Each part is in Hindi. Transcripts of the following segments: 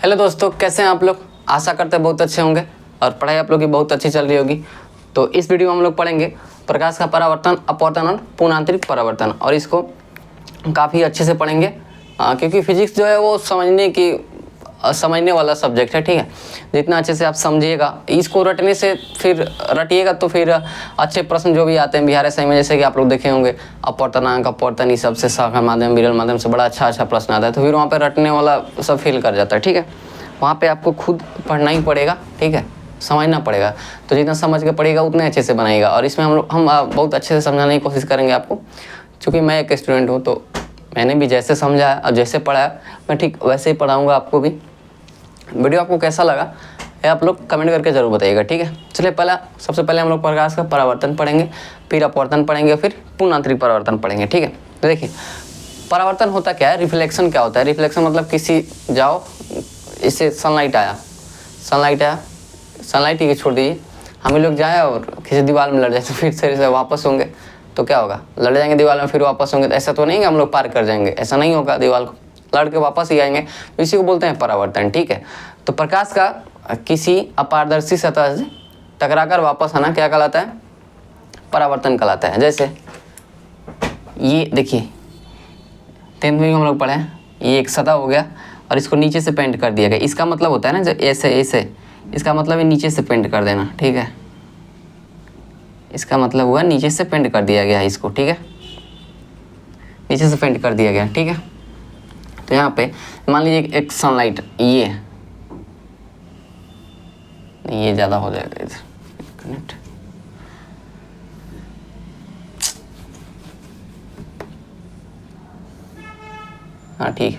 हेलो दोस्तों, कैसे हैं आप लोग। आशा करते हैं बहुत अच्छे होंगे और पढ़ाई आप लोग की बहुत अच्छी चल रही होगी। तो इस वीडियो में हम लोग पढ़ेंगे प्रकाश का परावर्तन, अपवर्तन और पूर्णांतरिक परावर्तन, और इसको काफ़ी अच्छे से पढ़ेंगे क्योंकि फिजिक्स जो है वो समझने वाला सब्जेक्ट है। ठीक है, जितना अच्छे से आप समझिएगा, इसको रटने से फिर रटिएगा तो फिर अच्छे प्रश्न जो भी आते हैं बिहार एसआई में, जैसे कि आप लोग देखे होंगे अपवर्तनांक, अपवर्तन, इस सबसे शाखा माध्यम, विरल माध्यम से बड़ा अच्छा प्रश्न आता है। तो फिर वहाँ पे रटने वाला सब फेल कर जाता है। ठीक है, वहाँ पे आपको खुद पढ़ना ही पड़ेगा। ठीक है, समझना पड़ेगा। तो जितना समझ के पढ़ेगा उतने अच्छे से बनाएगा। और इसमें हम बहुत अच्छे से समझाने की कोशिश करेंगे आपको, क्योंकि मैं एक स्टूडेंट हूँ तो मैंने भी जैसे समझा है और जैसे पढ़ा है मैं ठीक वैसे ही पढ़ाऊँगा आपको भी। वीडियो आपको कैसा लगा ये आप लोग कमेंट करके ज़रूर बताइएगा। ठीक है, चलिए सबसे पहले हम लोग प्रकाश का परावर्तन पढ़ेंगे, फिर अपवर्तन पढ़ेंगे, फिर पूर्णांतरिक परावर्तन पढ़ेंगे। ठीक है, तो देखिए परावर्तन होता क्या है, रिफ्लेक्शन क्या होता है। रिफ्लेक्शन मतलब इससे सनलाइट आया, सनलाइट ही छोड़ दीजिए, हम लोग जाए और किसी दीवार में लड़ जाए तो फिर से वापस होंगे तो क्या होगा, लड़ जाएंगे दीवार में फिर वापस होंगे। तो ऐसा तो नहीं कि हम लोग पार कर जाएंगे, ऐसा नहीं होगा, दीवार को लड़ के वापस ही आएंगे। तो इसी को बोलते हैं परावर्तन। ठीक है, तो प्रकाश का किसी अपारदर्शी सतह से टकराकर वापस आना क्या कहलाता है, परावर्तन कहलाता है। जैसे ये देखिए 10th में हम लोग पढ़े हैं, ये एक सतह हो गया और इसको नीचे से पेंट कर दिया गया। इसका मतलब होता है ना जब ऐसे इसका मतलब है नीचे से पेंट कर देना। ठीक है, इसका मतलब हुआ नीचे से पेंट कर दिया गया इसको। ठीक है, नीचे से पेंट कर दिया गया। ठीक है, तो यहाँ पे मान लीजिए एक सनलाइट, ये ज़्यादा हो जाएगा इधर, कनेक्ट। हाँ ठीक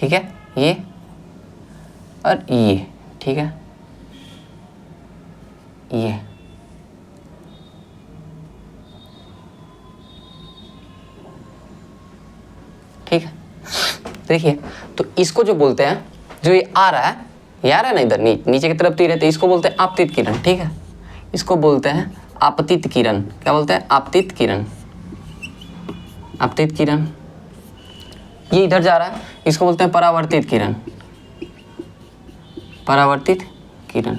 है, ये और ये। ठीक है, ये ठीक है। देखिए तो इसको जो बोलते हैं, जो ये आ रहा है ना इधर नीचे की तरफ तीर है, तो इसको बोलते हैं आपतित किरण। ठीक है, इसको बोलते हैं आपतित किरण। क्या बोलते हैं, आपतित किरण। आपतित किरण ये इधर जा रहा है, इसको बोलते हैं परावर्तित किरण। परावर्तित किरण।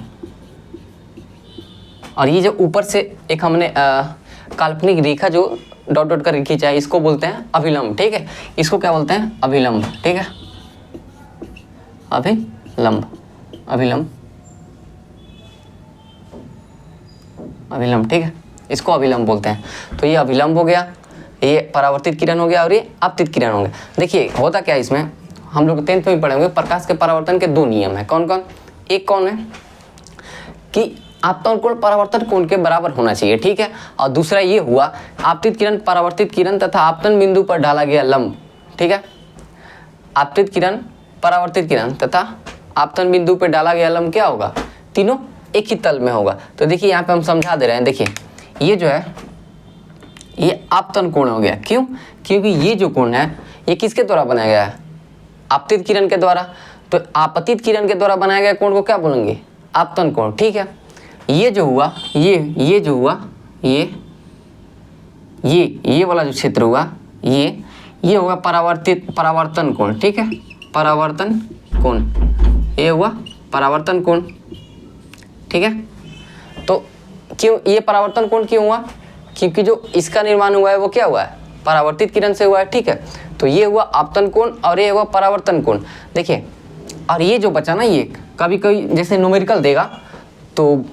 और ये जो ऊपर से एक हमने काल्पनिक रेखा जो डॉट डॉट कर खींचा है, इसको बोलते हैं अभिलंब। ठीक है, इसको क्या बोलते हैं, अभिलंब। ठीक है, अभिलंब। ठीक है, इसको अभिलंब बोलते हैं। तो ये अभिलंब हो गया, ये परावर्तित किरण हो गया और ये आपतित किरण हो गया। देखिए होता क्या है इसमें, हम लोग 10th में भी पढ़ेंगे, प्रकाश के परावर्तन के 2 नियम है। कौन कौन, एक कौन है कि आपतन कोण परावर्तन कोण के बराबर होना चाहिए। ठीक है, और दूसरा ये हुआ आपतित किरण परावर्तित किरण तथा आपतन बिंदु पर ढाला गया लंब। ठीक है, आपतित किरण, परावर्तित किरण तथा आपतन बिंदु पर डाला गया लंब क्या होगा, तीनों एक ही तल में होगा। तो देखिए यहाँ पे हम समझा दे रहे हैं। देखिए ये जो है ये आपतन कोण हो गया। क्यों, क्योंकि ये जो कोण है ये किसके द्वारा बनाया गया है, आपतित किरण के द्वारा। तो आपतित किरण के द्वारा बनाया गया कोण को क्या बोलेंगे, आपतन कोण। ठीक है, ये जो हुआ ये जो हुआ ये वाला जो क्षेत्र हुआ ये होगा परावर्तन कोण। ठीक है, परावर्तन कोण, ये हुआ परावर्तन कोण। ठीक है, तो क्यों ये परावर्तन कोण क्यों हुआ, क्योंकि जो इसका निर्माण हुआ है वो क्या हुआ है, परावर्तित किरण से हुआ है। ठीक है, तो ये हुआ आपतन कोण और ये हुआ परावर्तन कोण। देखिए और ये जो बचा ना, ये कभी जैसे न्यूमेरिकल देगा तो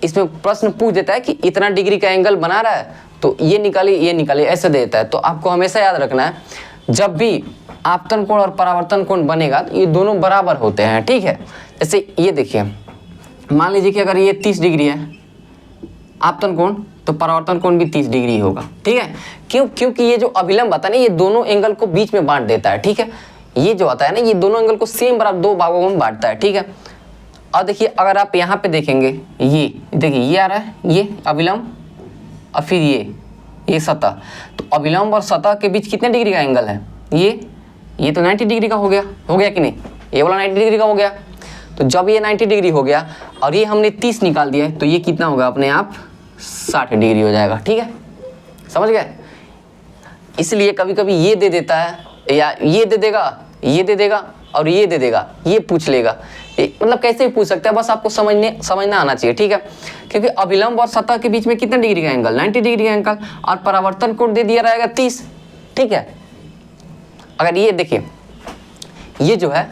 इसमें प्रश्न पूछ देता है कि इतना डिग्री का एंगल बना रहा है तो ये निकालिए ऐसे देता है। तो आपको हमेशा याद रखना है, जब भी आपतन कोण और परावर्तन कोण बनेगा तो ये दोनों बराबर होते हैं। ठीक है, जैसे ये देखिए मान लीजिए कि अगर ये 30 डिग्री है आपतन कोण, तो परावर्तन कोण भी 30 डिग्री होगा। ठीक है, क्योंकि ये जो अभिलंब आता है ना, ये दोनों एंगल को बीच में बांट देता है। ठीक है, ये जो आता है ना, ये दोनों एंगल को सेम बराबर 2 भागों में बांटता है। ठीक है, और देखिए अगर आप यहाँ पे देखेंगे, ये देखिए ये आ रहा है, ये अभिलंब और फिर ये सतह। तो अभिलंब और सतह के बीच कितने डिग्री का एंगल है, ये तो 90 डिग्री का हो गया कि नहीं, ये वाला 90 डिग्री का हो गया। तो जब ये 90 डिग्री हो गया और ये हमने 30 निकाल दिया है, तो ये कितना होगा अपने आप 60 डिग्री हो जाएगा। ठीक है, समझ गए। इसलिए कभी कभी ये दे देता है या ये दे देगा ये दे देगा और ये दे देगा, ये पूछ लेगा, मतलब कैसे भी पूछ सकता है, बस आपको समझना आना चाहिए, ठीक है। क्योंकि अभिलंब और सतह के बीच में कितने डिग्री का एंगल, 90 डिग्री का एंगल, और परावर्तन कोण दे दिया रहेगा 30, ठीक है। अगर ये देखिए, ये जो है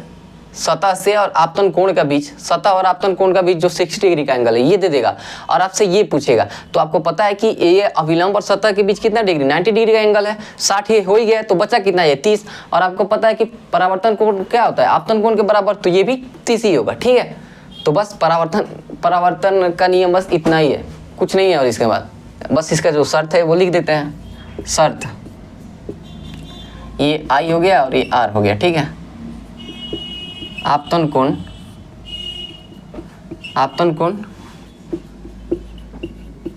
सतह से और आपतन कोण का बीच, सतह और आपतन कोण का बीच जो 60 डिग्री का एंगल है, ये दे देगा और आपसे ये पूछेगा, तो आपको पता है कि ये अभिलंब और सतह के बीच कितना डिग्री, 90 डिग्री का एंगल है, 60 ये हो ही गया, तो बचा कितना है 30, और आपको पता है कि परावर्तन कोण क्या होता है, आपतन कोण के बराबर, तो ये भी 30 ही होगा, ठीक है। तो बस परावर्तन का नियम बस इतना ही है, कुछ नहीं है। और इसके बाद बस इसका जो शर्त है वो लिख देते हैं, शर्त, ये I हो गया और ये R हो गया, ठीक है। आपतन कोण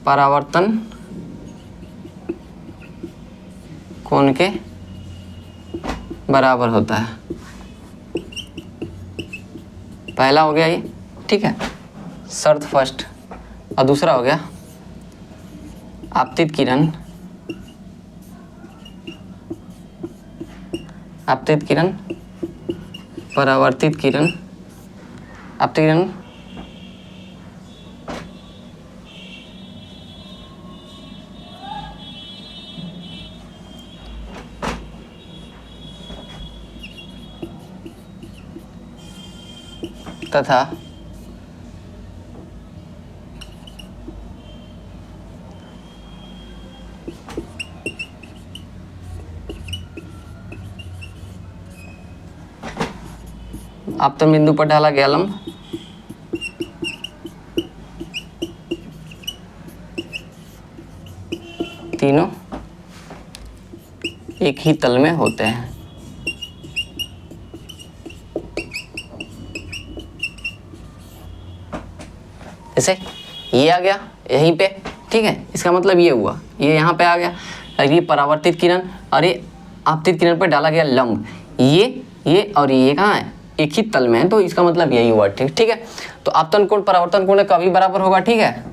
परावर्तन कोण के बराबर होता है, पहला हो गया ये, ठीक है, शर्त फर्स्ट। और दूसरा हो गया आपतित किरण परावर्तित किरण, आपतित किरण तथा आपतन बिंदु पर ढाला गया लंब तीनों एक ही तल में होते हैं। जैसे ये आ गया यहीं पे, ठीक है, इसका मतलब ये हुआ, ये यहाँ पे आ गया, ये परावर्तित किरण और ये आपतित किरण पर डाला गया लंब, ये और ये कहाँ है, एक ही तल में है, तो इसका मतलब यही हुआ, ठीक है। तो आपतन कोण परावर्तन कोण कभी बराबर होगा, ठीक है,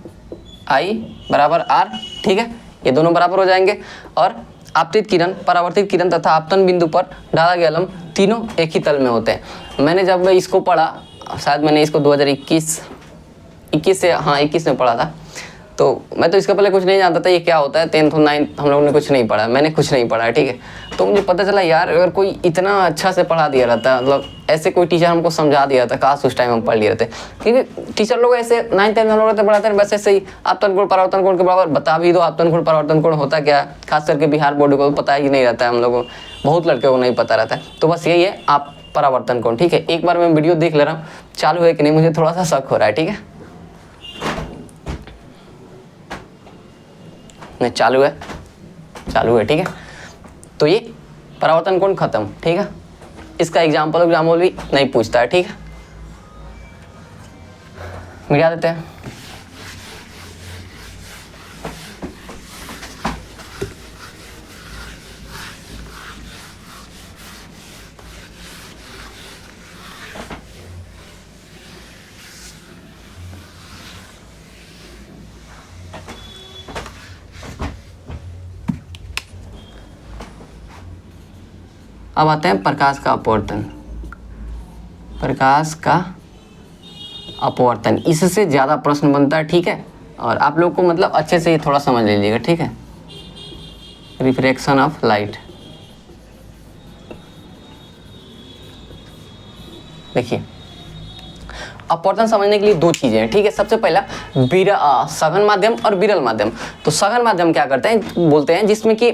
I बराबर R, ठीक है, ये दोनों बराबर हो जाएंगे। और आपतित किरण, परावर्तित किरण तथा आपतन बिंदु पर डाला गया लंब तीनों एक ही तल में होते हैं। मैंने जब इसको पढ़ा, शायद मैंने इसको 2021 से, हाँ 21 में पढ़ा था, तो मैं तो इसका पहले कुछ नहीं जानता था ये क्या होता है, 10th और 9th हम लोगों ने कुछ नहीं पढ़ा, मैंने कुछ नहीं पढ़ा, ठीक है। तो मुझे पता चला यार, अगर कोई इतना अच्छा से पढ़ा दिया रहता, मतलब ऐसे कोई टीचर हमको समझा दिया था, काश उस टाइम हम पढ़ लिए रहते, क्योंकि टीचर लोग ऐसे 9th 10th हम लोग रहते पढ़ाते हैं, बस ऐसे ही आपतन कोण परावर्तन कोण के बराबर बता भी दो, आपतन कोण परावर्तन कोण होता क्या, खास करके बिहार बोर्ड को पता ही नहीं रहता है, हम लोगों बहुत लड़के को नहीं पता रहता है। तो बस यही है आप परावर्तन कोण, ठीक है। एक बार मैं वीडियो देख ले रहा हूँ, चालू है कि नहीं, मुझे थोड़ा सा शक हो रहा है, ठीक है, नहीं चालू है, ठीक है। तो ये परावर्तन कोण खत्म, ठीक है, इसका एग्जाम्पल भी नहीं पूछता है, ठीक है, मिटा देते हैं। अब आते हैं प्रकाश का अपवर्तन, इससे ज़्यादा प्रश्न बनता है, ठीक है। और आप लोग को मतलब अच्छे से ये थोड़ा समझ लीजिएगा, ठीक है। रिफ्रैक्शन ऑफ लाइट, देखिए अपवर्तन समझने के लिए दो चीज़ें हैं, ठीक है। सबसे पहला सघन माध्यम और विरल माध्यम। तो सघन माध्यम क्या करते हैं, बोलते हैं जिसमें कि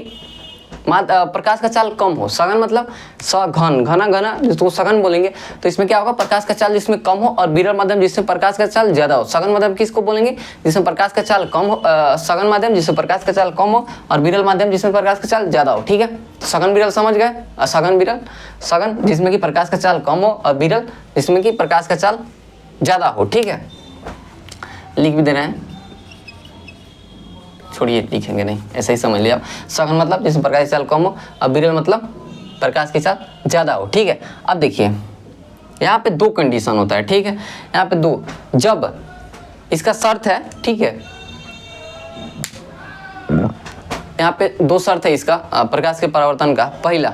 प्रकाश का चाल कम हो, सघन मतलब सघन, घना जिसको सघन बोलेंगे, तो इसमें क्या होगा, प्रकाश का चाल जिसमें कम हो, और विरल माध्यम जिसमें प्रकाश का चाल ज्यादा हो। सघन माध्यम किसको बोलेंगे, जिसमें प्रकाश का चाल कम हो, सघन माध्यम जिसमें प्रकाश का चाल कम हो, और विरल माध्यम जिसमें प्रकाश का चाल ज्यादा हो, ठीक है। तो सघन विरल समझ गए, सघन विरल, सघन जिसमें कि प्रकाश का चाल कम हो, और विरल जिसमें कि प्रकाश का चाल ज्यादा हो, ठीक है। लिख भी दे रहे हैं, छोड़िए लिखेंगे नहीं, ऐसे ही समझ लिया आप। सघन मतलब जिसमें प्रकाश की चाल कम हो, और विरल मतलब प्रकाश की चाल ज़्यादा हो, ठीक है। अब देखिए यहाँ पे दो कंडीशन होता है, ठीक है, यहाँ पे दो, जब इसका शर्त है, ठीक है, यहाँ पे दो शर्त है इसका प्रकाश के परावर्तन का। पहला,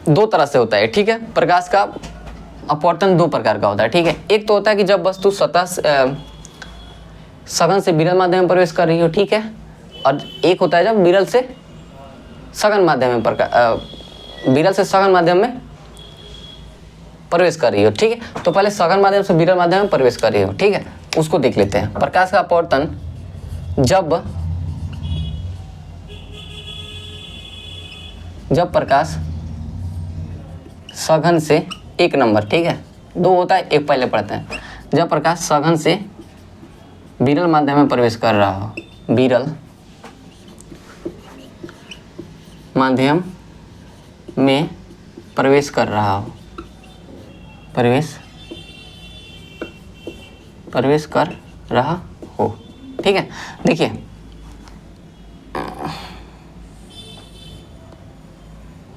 दो तरह से होता है, ठीक है। प्रकाश का अपवर्तन दो प्रकार का होता है, ठीक है। एक तो होता है कि जब वस्तु सघन से विरल माध्यम में प्रवेश कर रही हो, ठीक है। और एक होता है जब विरल से सघन माध्यम में विरल से सघन माध्यम में प्रवेश कर रही हो, ठीक है। तो पहले सघन माध्यम से विरल माध्यम में प्रवेश कर रही हो, ठीक है, उसको देख लेते हैं। प्रकाश का अपवर्तन जब प्रकाश सघन से, एक नंबर, ठीक है, दो होता है, एक पहले पढ़ते हैं। जब प्रकाश सघन से विरल माध्यम में प्रवेश कर रहा हो, विरल माध्यम में प्रवेश कर रहा हो, प्रवेश कर रहा हो, ठीक है। देखिए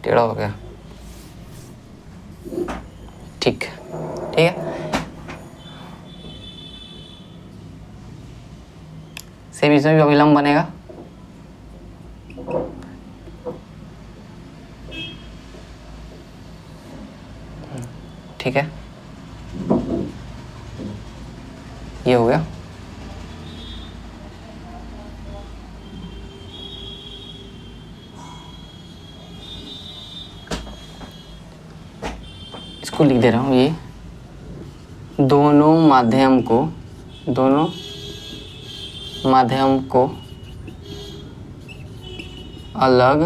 टेढ़ा हो गया, ठीक है। सेम इसमें भी अभिलंब बनेगा, ठीक है। ये हो गया। इसको लिख दे रहा हूँ, ये दोनों माध्यम को अलग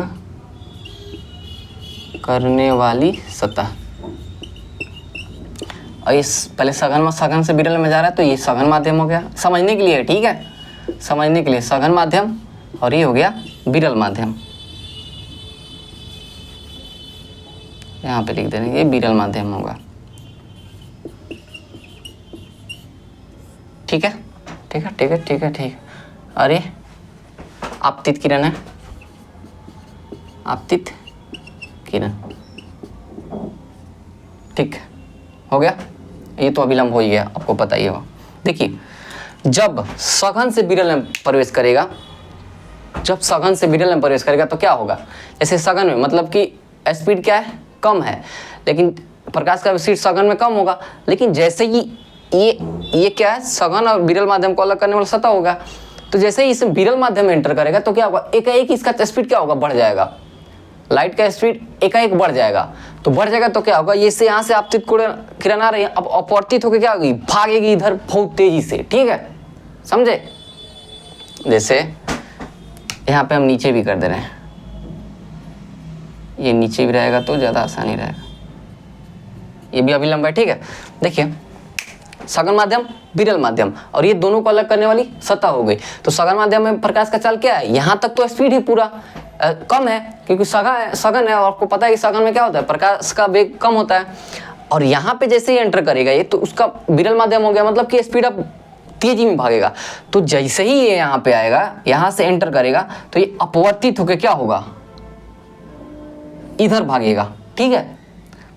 करने वाली सतह। और इस पहले सघन से विरल में जा रहा है, तो ये सघन माध्यम हो गया, समझने के लिए, ठीक है, समझने के लिए सघन माध्यम, और ये हो गया विरल माध्यम। यहाँ पे लिख देंगे ये विरल माध्यम होगा, ठीक है, ठीक है, ठीक है, ठीक है, ठीक है। अरे आपतित किरण है, आपतित किरण, ठीक हो गया। ये तो अभिलंब हो ही गया, आपको पता ही होगा। देखिए जब सघन से विरल में प्रवेश करेगा, तो क्या होगा, जैसे सघन में मतलब कि स्पीड क्या है, कम है, लेकिन प्रकाश का स्पीड सघन में कम होगा। लेकिन जैसे ही ये क्या है, सघन और विरल माध्यम को अलग करने वाला सतह होगा, तो जैसे ही इस विरल माध्यम में एंटर करेगा तो क्या होगा, एकाएक इसका स्पीड क्या होगा, बढ़ जाएगा। लाइट का स्पीड एकाएक बढ़ जाएगा, तो बढ़ जाएगा तो क्या होगा, ये से यहाँ से आपतित किरण आ रही है, अब अपवर्तित होकर क्या होगी, भागेगी इधर बहुत तेजी से, ठीक है, समझे। जैसे यहाँ पे हम नीचे भी कर दे रहे हैं, ये नीचे भी रहेगा तो ज़्यादा आसानी रहेगा। ये भी अभिलंब है, ठीक है। देखिए सघन माध्यम, विरल माध्यम, और ये दोनों को अलग करने वाली सतह हो गई। तो सघन माध्यम में प्रकाश का चाल क्या है, यहाँ तक तो स्पीड ही पूरा कम है, क्योंकि सघन है, और आपको पता है कि सघन में क्या होता है, प्रकाश का वेग कम होता है। और यहाँ पे जैसे ही एंटर करेगा ये, तो उसका विरल माध्यम हो गया, मतलब कि स्पीड अब तेजी में भागेगा। तो जैसे ही ये यहाँ पे आएगा, यहाँ से एंटर करेगा, तो ये अपवर्तित होकर क्या होगा, इधर भागेगा, ठीक है,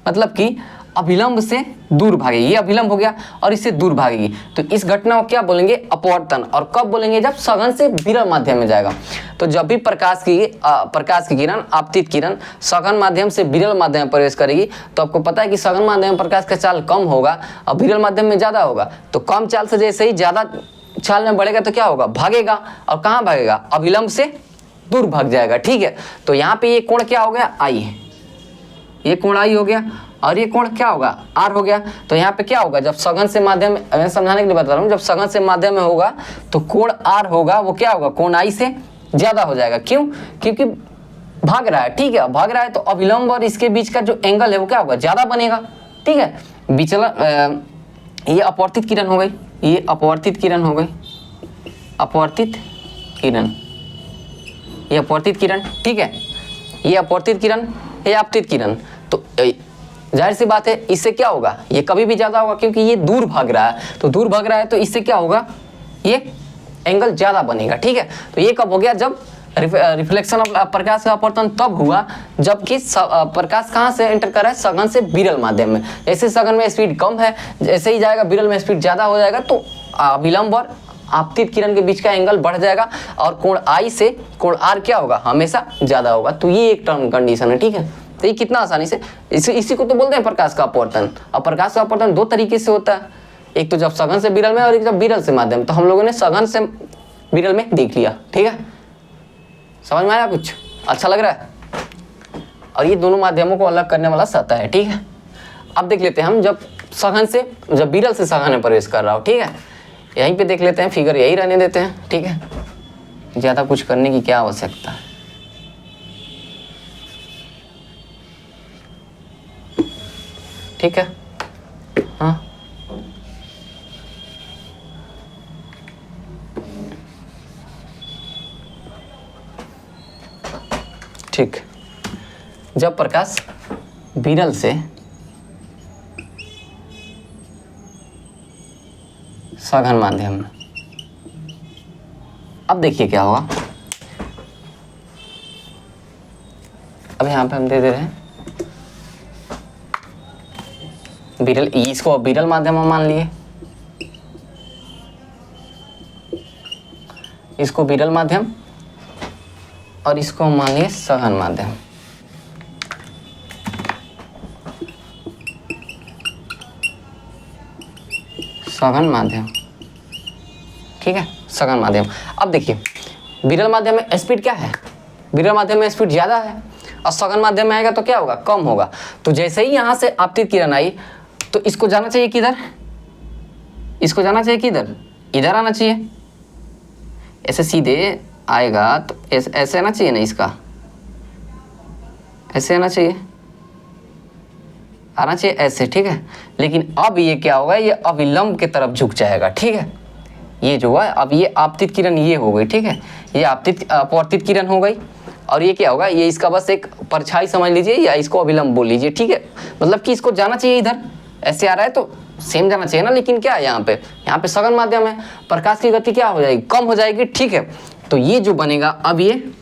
मतलब कि अभिलंब से दूर भागेगी। ये अभिलंब हो गया और इससे दूर भागेगी, तो इस घटना को क्या बोलेंगे, अपवर्तन। और कब बोलेंगे, जब सघन से विरल माध्यम में जाएगा। तो जब भी प्रकाश की किरण, आपतित किरण सघन माध्यम से विरल माध्यम में प्रवेश करेगी, तो आपको पता है कि सघन माध्यम में प्रकाश का चाल कम होगा और विरल माध्यम में ज़्यादा होगा। तो कम चाल से जैसे ही ज़्यादा चाल में बढ़ेगा तो क्या होगा, भागेगा। और कहाँ भागेगा, अभिलंब से दूर भाग जाएगा, ठीक है। तो यहाँ पे ये कोण क्या हो गया, आई, ये कोण आई हो गया, और ये कोण क्या होगा, आर हो गया। तो यहाँ पे क्या होगा, जब सघन से माध्यम में, मैं समझाने के लिए बता रहा हूँ, जब सघन से माध्यम में होगा तो कोण आर होगा, वो क्या होगा, कोण आई से ज्यादा हो जाएगा। क्यों, क्योंकि भाग रहा है, ठीक है, भाग रहा है, तो अभिलंब और इसके बीच का जो एंगल है वो क्या होगा, ज्यादा बनेगा, ठीक है। विचलन, ये अपवर्तित किरण हो गई, ये अपवर्तित किरण हो गई, अपवर्तित किरण, ये अपवर्तित किरण, ठीक है, ये अपवर्तित किरण, ये आपतित किरण। तो जाहिर सी बात है, इससे क्या होगा, ये कभी भी ज्यादा होगा, क्योंकि ये दूर भाग रहा है। तो दूर भाग रहा है तो इससे क्या होगा, ये एंगल ज्यादा बनेगा, ठीक है। तो ये कब हो गया, जब रिफ्लेक्शन ऑफ प्रकाश का अपवर्तन तब हुआ जबकि प्रकाश कहाँ से एंटर कर रहा है, सघन से विरल माध्यम में। जैसे सघन में स्पीड कम है, जैसे ही जाएगा विरल में स्पीड ज्यादा हो जाएगा, तो अभिलंब और आपतित किरण के बीच का एंगल बढ़ जाएगा, और कोण आई से कोण आर क्या होगा, हमेशा ज्यादा होगा। तो ये एक टर्म कंडीशन है, ठीक है। तो ये कितना आसानी से इसी को तो बोलते हैं प्रकाश का अपवर्तन। और प्रकाश का अपवर्तन दो तरीके से होता है, एक तो जब सघन से विरल में और एक जब विरल से माध्यम। तो हम लोगों ने सघन से विरल में देख लिया, ठीक है, समझ में आया कुछ, अच्छा लग रहा है। और ये दोनों माध्यमों को अलग करने वाला सतह है, ठीक है। अब देख लेते हैं हम जब विरल से सघन में प्रवेश कर रहा हो, ठीक है, यहीं पे देख लेते हैं, फिगर यही रहने देते हैं, ठीक है, ज़्यादा कुछ करने की क्या आवश्यकता है। ठीक है, हाँ, ठीक। जब प्रकाश विरल से सघन माध्यम में, अब देखिए क्या होगा। अब यहाँ पे हम दे रहे हैं विरल, इसको विरल माध्यम में मान लिए, इसको विरल माध्यम और इसको मान लिए सघन माध्यम। सघन माध्यम, ठीक है, सघन माध्यम। अब देखिए विरल माध्यम में स्पीड क्या है, विरल माध्यम में स्पीड ज़्यादा है और सघन माध्यम में आएगा तो क्या होगा, कम होगा। तो जैसे ही यहाँ से आपतित किरण आई तो इसको जाना चाहिए किधर, इसको जाना चाहिए किधर, इधर आना चाहिए, ऐसे सीधे आएगा तो ऐसे आना चाहिए ना, इसका ऐसे आना चाहिए, आना चाहिए ऐसे, ठीक है। लेकिन अब ये क्या होगा, ये अविलंब की तरफ झुक जाएगा, ठीक है। ये जो है अब ये आपतित किरण ये हो गई, ठीक है, ये अपवर्तित किरण हो गई। और ये क्या होगा, ये इसका बस एक परछाई समझ लीजिए या इसको अविलंब बोल लीजिए, ठीक है। मतलब कि इसको जाना चाहिए इधर, ऐसे आ रहा है तो सेम जाना चाहिए ना, लेकिन क्या है यहाँ पे सघन माध्यम है, प्रकाश की गति क्या हो जाएगी, कम हो जाएगी, ठीक है। तो ये जो बनेगा अब ये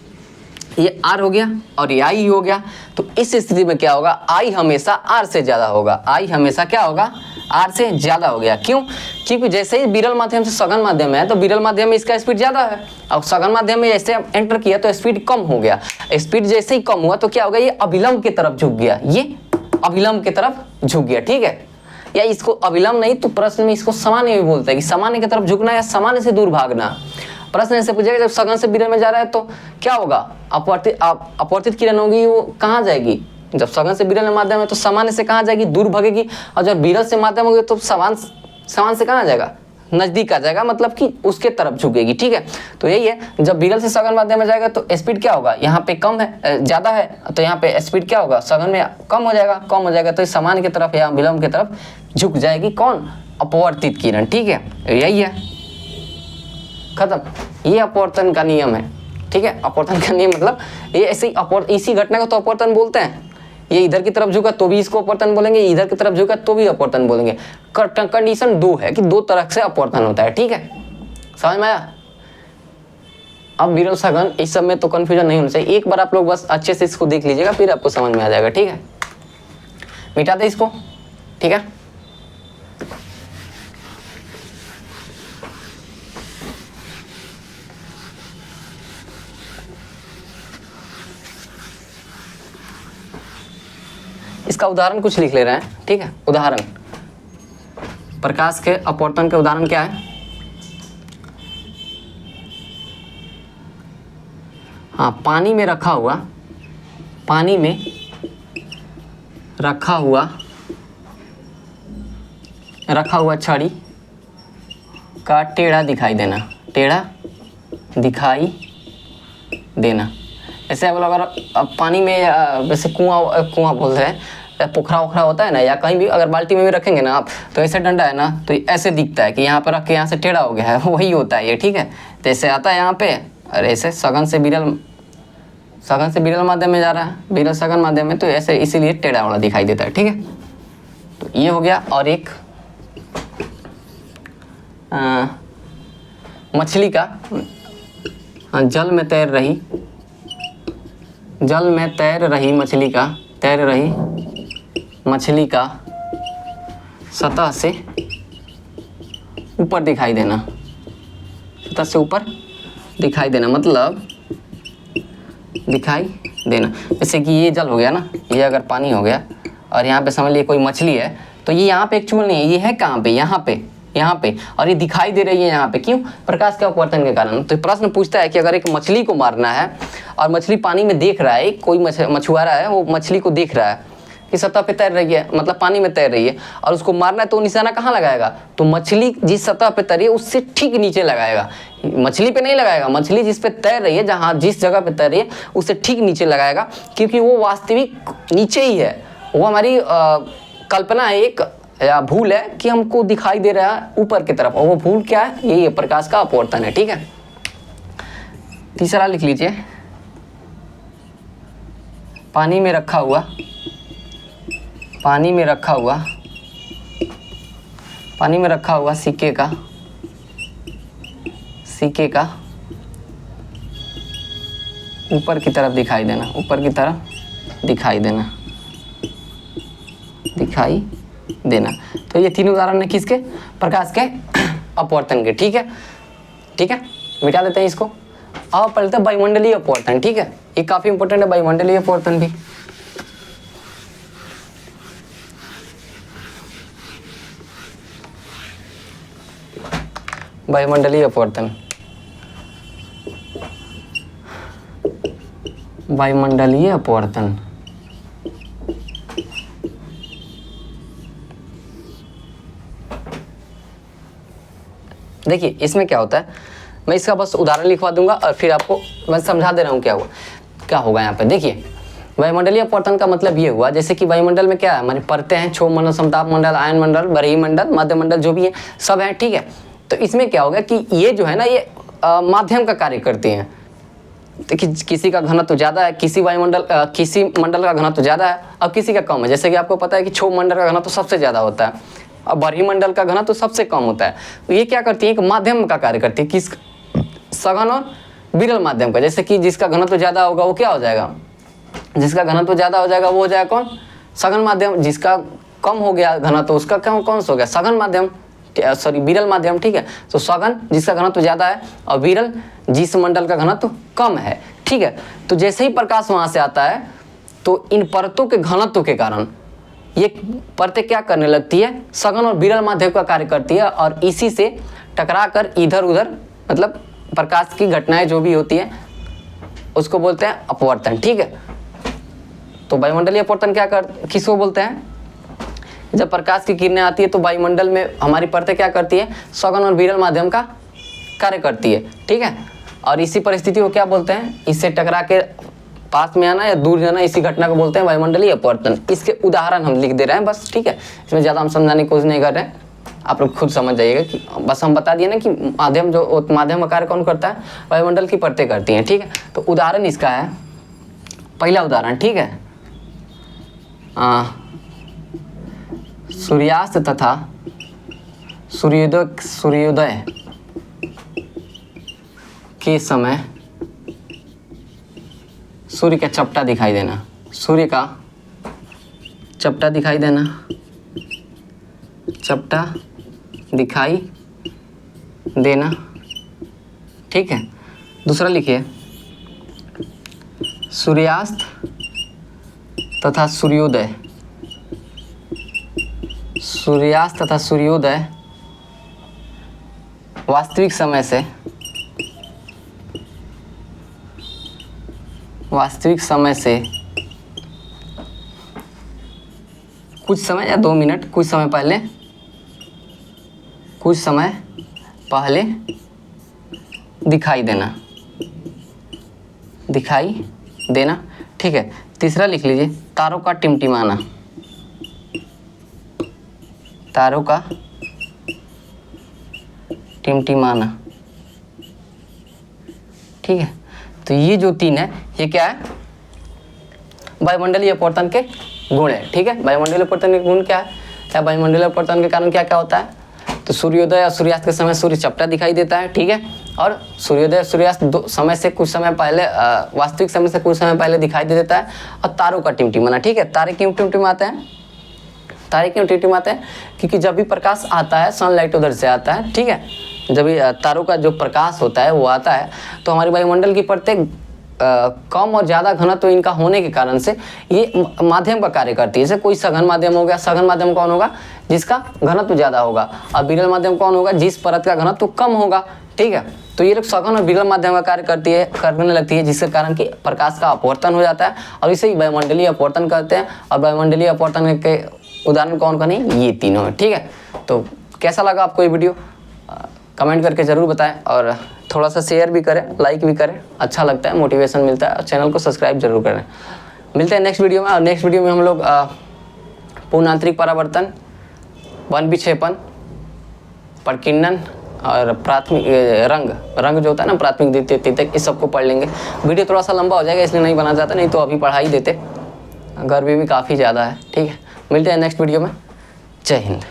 R हो गया और ये I हो गया। तो इस स्थिति में क्या होगा, I हमेशा R से ज़्यादा होगा, I हमेशा क्या होगा, R से ज़्यादा हो गया। क्यों, क्योंकि जैसे ही विरल माध्यम से सघन माध्यम है तो विरल माध्यम में इसका स्पीड ज़्यादा है और सघन माध्यम में जैसे एंटर किया तो स्पीड कम हो गया। स्पीड जैसे ही कम हुआ तो क्या होगा, ये अविलंब की तरफ झुक गया, ये अविलंब की तरफ झुक गया, ठीक है। या इसको अविलंब नहीं तो प्रश्न में इसको सामान्य भी बोलते हैं कि सामान्य की तरफ झुकना या सामान्य से दूर भागना। प्रश्न ऐसे पूछेगा जब सघन से विरल में जा रहा है तो क्या होगा, अपवर्तित किरण होगी, वो कहाँ जाएगी, जब सघन से विरल माध्यम है तो सामान्य से कहाँ जाएगी, दूर भागेगी। और जब विरल से माध्यम होगी तो समान से कहाँ जाएगा, नजदीक आ जाएगा, मतलब कि उसके तरफ झुकेगी, ठीक है। तो यही है, जब विरल से सघन माध्यम में जाएगा तो स्पीड क्या होगा, यहाँ पे कम है, ज़्यादा है, तो यहाँ पे स्पीड क्या होगा, सघन में कम हो जाएगा, तो सामान्य की तरफ या विलंब की तरफ झुक जाएगी कौन, अपवर्तित किरण, ठीक है। यही है, खत्म। ये अपवर्तन का नियम है, ठीक है। अपवर्तन का नियम मतलब ये ऐसे ही इसी घटना को तो अपवर्तन बोलते हैं। ये इधर की तरफ झुका तो भी इसको अपवर्तन बोलेंगे, इधर की तरफ झुका तो भी अपवर्तन बोलेंगे। कंडीशन दो है कि दो तरह से अपवर्तन होता है, ठीक है, समझ में आया। अब विरल सघन इस सब में तो कंफ्यूजन नहीं होना चाहिए, एक बार आप लोग बस अच्छे से इसको देख लीजिएगा फिर आपको समझ में आ जाएगा, ठीक है। मिटा दे इसको, ठीक है। इसका उदाहरण कुछ लिख ले रहे हैं, ठीक है। उदाहरण, प्रकाश के अपवर्तन के उदाहरण क्या है, हाँ, पानी में रखा हुआ छड़ी का टेढ़ा दिखाई देना। ऐसे अगर अब पानी में वैसे कुआं बोल रहे हैं, पोखरा वोखरा होता है ना, या कहीं भी अगर बाल्टी में भी रखेंगे ना आप तो ऐसे डंडा है ना तो ऐसे दिखता है कि यहाँ पर रख के यहाँ से टेढ़ा हो गया है, वही होता है ये, ठीक है। तो ऐसे आता है यहाँ पे और ऐसे सघन से विरल माध्यम में जा रहा है, विरल सघन माध्यम में, तो ऐसे इसीलिए टेढ़ा वाला दिखाई देता है, ठीक है। तो ये हो गया। और एक मछली का जल में तैर रही मछली का सतह से ऊपर दिखाई देना, मतलब दिखाई देना। जैसे कि ये जल हो गया ना, ये अगर पानी हो गया और यहाँ पे समझ लिए कोई मछली है, तो ये यहाँ पे एक्चुअल नहीं है, ये है कहाँ पे, यहाँ पे, और ये दिखाई दे रही है यहाँ पे, क्यों? प्रकाश के अपवर्तन के कारण। तो प्रश्न पूछता है कि अगर एक मछली को मारना है और मछली पानी में देख रहा है, कोई मछुआरा है, वो मछली को देख रहा है कि सतह पे तैर रही है, मतलब पानी में तैर रही है, और उसको मारना है, तो निशाना कहाँ लगाएगा? तो मछली जिस सतह पे तैर रही है उससे ठीक नीचे लगाएगा, मछली पे नहीं लगाएगा। मछली जिस पे तैर रही है, जहाँ जिस जगह पे तैर रही है उससे ठीक नीचे लगाएगा, क्योंकि वो वास्तविक नीचे ही है। वो हमारी कल्पना है, एक या भूल है कि हमको दिखाई दे रहा है ऊपर की तरफ, और वो भूल क्या है? यही है, प्रकाश का अपवर्तन है। ठीक है, तीसरा लिख लीजिए, पानी में रखा हुआ सिक्के का ऊपर की तरफ दिखाई देना। तो ये तीन उदाहरण है किसके? प्रकाश के अपवर्तन के। ठीक है, मिटा देते हैं इसको। अब पढ़ते हैं वायुमंडलीय अपवर्तन। ठीक है, ये काफी इंपॉर्टेंट है, वायुमंडलीय अपवर्तन भी। वायुमंडलीय अपवर्तन देखिए इसमें क्या होता है, मैं इसका बस उदाहरण लिखवा दूंगा और फिर आपको मैं समझा दे रहा हूँ क्या होगा यहाँ पे। देखिए, वायुमंडलीय अपवर्तन का मतलब ये हुआ, जैसे कि वायुमंडल में क्या है, हमारी परतें हैं, क्षोभ मंडल, समताप मंडल, आयन मंडल, बरही मंडल, मध्य मंडल, जो भी है सब है। ठीक है, तो इसमें क्या होगा कि ये जो है ना, ये माध्यम का कार्य करती हैं। देखिए, किसी का घनत्व ज़्यादा है, किसी मंडल का घनत्व ज़्यादा है और किसी का कम है। जैसे कि आपको पता है कि क्षोभ मंडल का घनत्व सबसे ज़्यादा होता है और बरही मंडल का घनत्व सबसे कम होता है। तो ये क्या करती है, एक माध्यम का कार्य करती है, किस? सघन और विरल माध्यम का। जैसे कि जिसका घनत्व ज़्यादा होगा वो क्या हो जाएगा? जिसका घनत्व ज़्यादा हो जाएगा वो हो जाएगा कौन? सघन माध्यम। जिसका कम हो गया घनत्व उसका कौन सा हो गया? सघन माध्यम, विरल माध्यम। ठीक है, तो सघन जिसका घनत्व ज़्यादा है और विरल जिस मंडल का घनत्व कम है। ठीक है, तो जैसे ही प्रकाश वहाँ से आता है तो इन परतों के घनत्व के कारण ये परतें क्या करने लगती है? सघन और विरल माध्यम का कार्य करती है और इसी से टकरा कर इधर उधर, मतलब प्रकाश की घटनाएं जो भी होती है उसको बोलते हैं अपवर्तन। ठीक है, तो वायुमंडलीय अपवर्तन किसको बोलते हैं? जब प्रकाश की किरणें आती है तो वायुमंडल में हमारी परतें क्या करती है? सघन और विरल माध्यम का कार्य करती है। ठीक है, और इसी परिस्थिति को क्या बोलते हैं? इससे टकरा के पास में आना या दूर जाना, इसी घटना को बोलते हैं वायुमंडलीय अपवर्तन। इसके उदाहरण हम लिख दे रहे हैं बस। ठीक है, इसमें ज़्यादा हम समझाने की कोशिश नहीं कर रहे हैं, आप लोग खुद समझ जाइएगा कि बस हम बता दिए ना कि माध्यम का कार्य कौन करता है? वायुमंडल की परतें करती हैं। ठीक है, तो उदाहरण इसका है, पहला उदाहरण। ठीक है, सूर्यास्त तथा सूर्योदय के समय सूर्य का चपटा दिखाई देना। चपटा दिखाई देना। ठीक है, दूसरा लिखिए, सूर्यास्त तथा सूर्योदय वास्तविक समय से कुछ समय या 2 मिनट कुछ समय पहले दिखाई देना। ठीक है, तीसरा लिख लीजिए, तारों का टिमटिमाना। ठीक है, तो ये जो 3 है ये क्या है? वायुमंडलीय अपवर्तन के गुण है। ठीक है, वायुमंडलीय अपवर्तन के गुण क्या है या वायुमंडलीय अपवर्तन के कारण क्या क्या होता है? तो सूर्योदय और सूर्यास्त के समय सूर्य चपटा दिखाई देता है। ठीक है, और सूर्योदय सूर्यास्त समय से कुछ समय पहले, वास्तविक समय से कुछ समय पहले दिखाई दे देता है। और तारों का टिमटिमाना। ठीक है, तारे क्यों टिमटिमाते हैं? क्योंकि जब भी प्रकाश आता है, सनलाइट उधर से आता है। ठीक है, जब भी तारों का जो प्रकाश होता है वो आता है तो हमारी वायुमंडल की परतें कम और ज़्यादा घनत्व इनका होने के कारण से ये माध्यम का कार्य करती है। जैसे कोई सघन माध्यम हो गया, सघन माध्यम कौन होगा? जिसका घनत्व ज़्यादा होगा। और विरल माध्यम कौन होगा? जिस परत का घनत्व कम होगा। ठीक है, तो ये लोग सघन और विरल माध्यम का कार्य करने लगती है, जिसके कारण कि प्रकाश का अपवर्तन हो जाता है और इसे वायुमंडलीय अपवर्तन कहते हैं। और वायुमंडलीय अपवर्तन के उदाहरण कौन कौन है? ये तीनों है। ठीक है, तो कैसा लगा आपको ये वीडियो? कमेंट करके ज़रूर बताएं और थोड़ा सा शेयर भी करें, लाइक भी करें, अच्छा लगता है, मोटिवेशन मिलता है। और चैनल को सब्सक्राइब जरूर करें। मिलते हैं नेक्स्ट वीडियो में। और नेक्स्ट वीडियो में हम लोग पूर्ण आंतरिक परावर्तन, वन विक्षेपण, प्रकीर्णन और प्राथमिक रंग जो होता है ना, प्राथमिक द्वितीय तृतीयक, इस सबको पढ़ लेंगे। वीडियो थोड़ा सा लंबा हो जाएगा इसलिए नहीं बना चाहता, नहीं तो अभी पढ़ा ही देते। गर्मी भी काफ़ी ज़्यादा है। ठीक है, मिलते हैं नेक्स्ट वीडियो में। जय हिंद।